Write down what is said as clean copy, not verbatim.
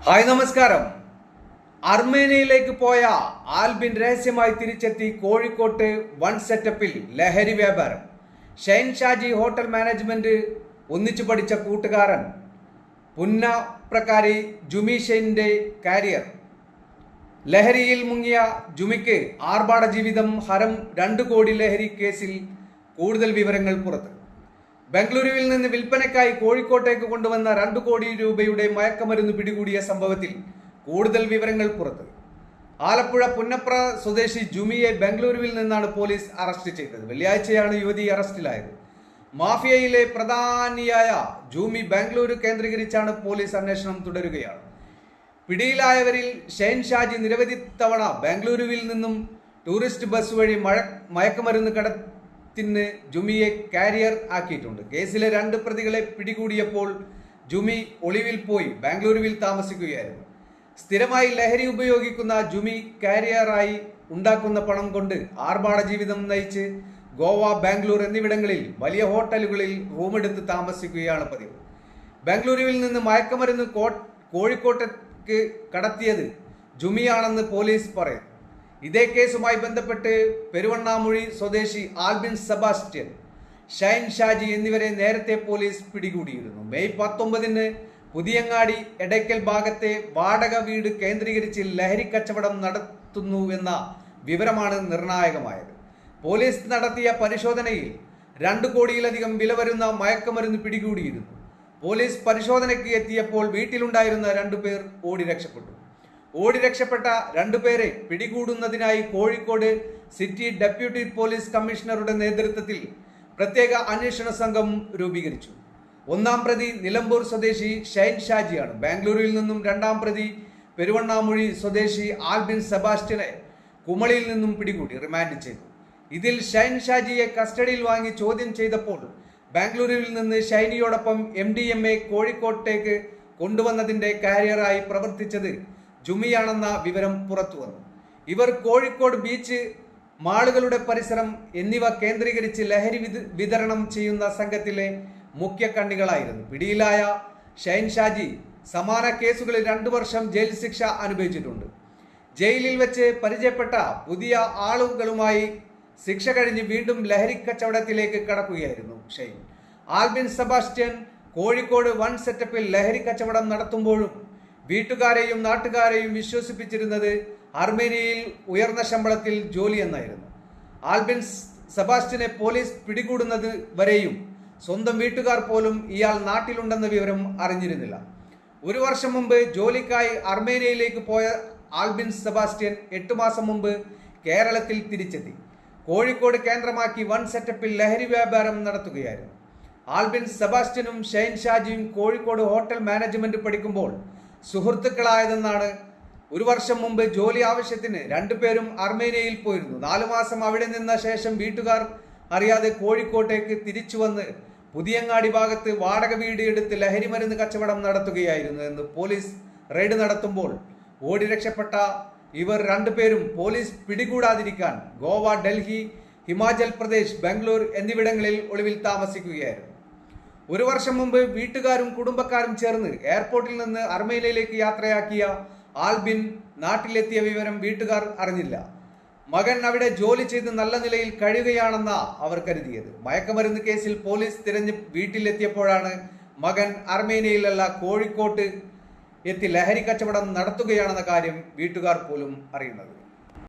Hi നമസ്കാരം. അർമേനിയയിലേക്ക് പോയ ആൽബിൻ രഹസ്യമായി തിരിച്ചെത്തി. കോഴിക്കോട്ട് വൺ സെറ്റപ്പിൽ ലഹരി വ്യാപാരം. ഷൈൻ ഷാജി ഹോട്ടൽ മാനേജ്മെന്റ് ഒന്നിച്ചു പഠിച്ച കൂട്ടുകാരൻ പുന്നപ്രക്കാരി ജുമി ഷൈൻ്റെ കാരിയർ. ലഹരിയിൽ മുങ്ങിയ ജുമിക്ക് ആർഭാട ജീവിതം ഹരം 2 കോടി ലഹരി കേസിൽ കൂടുതൽ വിവരങ്ങൾ പുറത്ത്. ബംഗളൂരുവിൽ നിന്ന് വിൽപ്പനയ്ക്കായി കോഴിക്കോട്ടേക്ക് കൊണ്ടുവന്ന 2 കോടി രൂപയുടെ മയക്കമരുന്ന് പിടികൂടിയ സംഭവത്തിൽ കൂടുതൽ വിവരങ്ങൾ പുറത്ത്. ആലപ്പുഴ പുന്നപ്ര സ്വദേശി ജുമിയെ ബംഗളൂരുവിൽ നിന്നാണ് പോലീസ് അറസ്റ്റ് ചെയ്തത്. വെള്ളിയാഴ്ചയാണ് യുവതി അറസ്റ്റിലായത്. മാഫിയയിലെ പ്രധാനിയായ ജുമി ബംഗളൂരു കേന്ദ്രീകരിച്ചാണ് പോലീസ് അന്വേഷണം തുടരുകയാണ്. പിടിയിലായവരിൽ ഷൈൻ ഷാജി നിരവധി തവണ ബംഗളൂരുവിൽ നിന്നും ടൂറിസ്റ്റ് ബസ് വഴി മയക്കുമരുന്ന് കടത്തിന് ജുമിയെ കാരിയർ ആക്കിയിട്ടുണ്ട്. കേസിലെ 2 പ്രതികളെ പിടികൂടിയപ്പോൾ ജുമി ഒളിവിൽ പോയി ബംഗളൂരുവിൽ താമസിക്കുകയായിരുന്നു. സ്ഥിരമായി ലഹരി ഉപയോഗിക്കുന്ന ജുമി കാരിയറായി ഉണ്ടാക്കുന്ന പണം കൊണ്ട് ആർഭാട ജീവിതം നയിച്ച് ഗോവ, ബാംഗ്ലൂർ എന്നിവിടങ്ങളിൽ വലിയ ഹോട്ടലുകളിൽ റൂമെടുത്ത് താമസിക്കുകയാണ് പതിവ്. ബംഗളൂരുവിൽ നിന്ന് മയക്കുമരുന്ന് കോഴിക്കോട്ടേക്ക് കടത്തിയത് ജുമിയാണെന്ന് പോലീസ് പറയുന്നു. ഇതേ കേസുമായി ബന്ധപ്പെട്ട് പെരുവണ്ണാമുഴി സ്വദേശി ആൽബിൻ സെബാസ്റ്റ്യൻ, ഷൈൻ ഷാജി എന്നിവരെ നേരത്തെ പോലീസ് പിടികൂടിയിരുന്നു. മെയ് 19-ന് പുതിയങ്ങാടി എടയ്ക്കൽ ഭാഗത്തെ വാടക വീട് കേന്ദ്രീകരിച്ച് ലഹരി കച്ചവടം നടത്തുന്നുവെന്ന വിവരമാണ് നിർണായകമായത്. പോലീസ് നടത്തിയ പരിശോധനയിൽ 2 കോടിയിലധികം വില വരുന്ന മയക്കുമരുന്ന് പിടികൂടിയിരുന്നു. പോലീസ് പരിശോധനയ്ക്ക് എത്തിയപ്പോൾ വീട്ടിലുണ്ടായിരുന്ന 2 പേർ ഓടി രക്ഷപ്പെട്ട 2 പേരെ പിടികൂടുന്നതിനായി കോഴിക്കോട് സിറ്റി ഡെപ്യൂട്ടി പോലീസ് കമ്മീഷണറുടെ നേതൃത്വത്തിൽ പ്രത്യേക അന്വേഷണ സംഘം രൂപീകരിച്ചു. 1-ാം പ്രതി നിലമ്പൂർ സ്വദേശി ഷൈൻ ഷാജിയാണ്. ബാംഗ്ലൂരിൽ നിന്നും 2-ാം പ്രതി പെരുവണ്ണാമുഴി സ്വദേശി ആൽബിൻ സെബാസ്റ്റ്യനെ കുമളിയിൽ നിന്നും പിടികൂടി റിമാൻഡ് ചെയ്തു. ഇതിൽ ഷൈൻ ഷാജിയെ കസ്റ്റഡിയിൽ വാങ്ങി ചോദ്യം ചെയ്തപ്പോൾ ബാംഗ്ലൂരിൽ നിന്ന് ഷൈനിയോടൊപ്പം MDMA കോഴിക്കോട്ടേക്ക് കൊണ്ടുവന്നതിന്റെ കാരിയറായി പ്രവർത്തിച്ചത് ജുമിയാണെന്ന വിവരം പുറത്തു വന്നു. ഇവർ കോഴിക്കോട് ബീച്ച്, മാളുകളുടെ പരിസരം എന്നിവ കേന്ദ്രീകരിച്ച് ലഹരി വിതരണം ചെയ്യുന്ന സംഘത്തിലെ മുഖ്യ കണ്ണികളായിരുന്നു. പിടിയിലായ ഷൈൻ ഷാജി സമാന കേസുകളിൽ 2 വർഷം ജയിൽ ശിക്ഷ അനുഭവിച്ചിട്ടുണ്ട്. ജയിലിൽ വെച്ച് പരിചയപ്പെട്ട പുതിയ ആളുകളുമായി ശിക്ഷ കഴിഞ്ഞ് വീണ്ടും ലഹരി കച്ചവടത്തിലേക്ക് കടക്കുകയായിരുന്നു ഷൈൻ. ആൽബിൻ സെബാസ്റ്റ്യൻ കോഴിക്കോട് വൺ സെറ്റപ്പിൽ ലഹരി കച്ചവടം നടത്തുമ്പോഴും വീട്ടുകാരെയും നാട്ടുകാരെയും വിശ്വസിപ്പിച്ചിരുന്നത് അർമേനിയയിൽ ഉയർന്ന ശമ്പളത്തിൽ ജോലി എന്നായിരുന്നു. ആൽബിൻ സെബാസ്റ്റ്യനെ പോലീസ് പിടികൂടുന്നത് വരെയും സ്വന്തം വീട്ടുകാർ പോലും ഇയാൾ നാട്ടിലുണ്ടെന്ന വിവരം അറിഞ്ഞിരുന്നില്ല. 1 വർഷം മുമ്പ് ജോലിക്കായി അർമേനിയയിലേക്ക് പോയ ആൽബിൻ സെബാസ്റ്റ്യൻ 8 മാസം മുമ്പ് കേരളത്തിൽ തിരിച്ചെത്തി. കോഴിക്കോട് കേന്ദ്രമാക്കി വൺ സെറ്റപ്പിൽ ലഹരി വ്യാപാരം നടത്തുകയായിരുന്നു. ആൽബിൻ സെബാസ്റ്റ്യനും ഷൈൻ ഷാജിയും കോഴിക്കോട് ഹോട്ടൽ മാനേജ്മെന്റ് പഠിക്കുമ്പോൾ സുഹൃത്തുക്കളായതെന്നാണ്. 1 വർഷം മുമ്പ് ജോലി ആവശ്യത്തിന് 2 പേരും അർമേനിയയിൽ പോയിരുന്നു. 4 മാസം അവിടെ നിന്ന ശേഷം വീട്ടുകാർ അറിയാതെ കോഴിക്കോട്ടേക്ക് തിരിച്ചു വന്ന് പുതിയങ്ങാടി ഭാഗത്ത് വാടക വീട് എടുത്ത് ലഹരി മരുന്ന് കച്ചവടം നടത്തുകയായിരുന്നു എന്ന് പോലീസ് റെയ്ഡ് നടത്തുമ്പോൾ ഓടി രക്ഷപ്പെട്ട ഇവർ 2 പേരും പോലീസ് പിടികൂടാതിരിക്കാൻ ഗോവ, ഡൽഹി, ഹിമാചൽ പ്രദേശ്, ബാംഗ്ലൂർ എന്നിവിടങ്ങളിൽ ഒളിവിൽ താമസിക്കുകയായിരുന്നു. 1 വർഷം മുമ്പ് വീട്ടുകാരും കുടുംബക്കാരും ചേർന്ന് എയർപോർട്ടിൽ നിന്ന് അർമേനിയയിലേക്ക് യാത്രയാക്കിയ ആൽബിൻ നാട്ടിലെത്തിയ വിവരം വീട്ടുകാർ അറിഞ്ഞില്ല. മകൻ അവിടെ ജോലി ചെയ്ത് നല്ല നിലയിൽ കഴിയുകയാണെന്ന അവർ കരുതിയത്. മയക്കുമരുന്ന് കേസിൽ പോലീസ് തിരഞ്ഞ് വീട്ടിലെത്തിയപ്പോഴാണ് മകൻ അർമേനിയയിലല്ല കോഴിക്കോട്ട് എത്തി ലഹരി കച്ചവടം നടത്തുകയാണെന്ന കാര്യം വീട്ടുകാർ പോലും അറിയുന്നത്.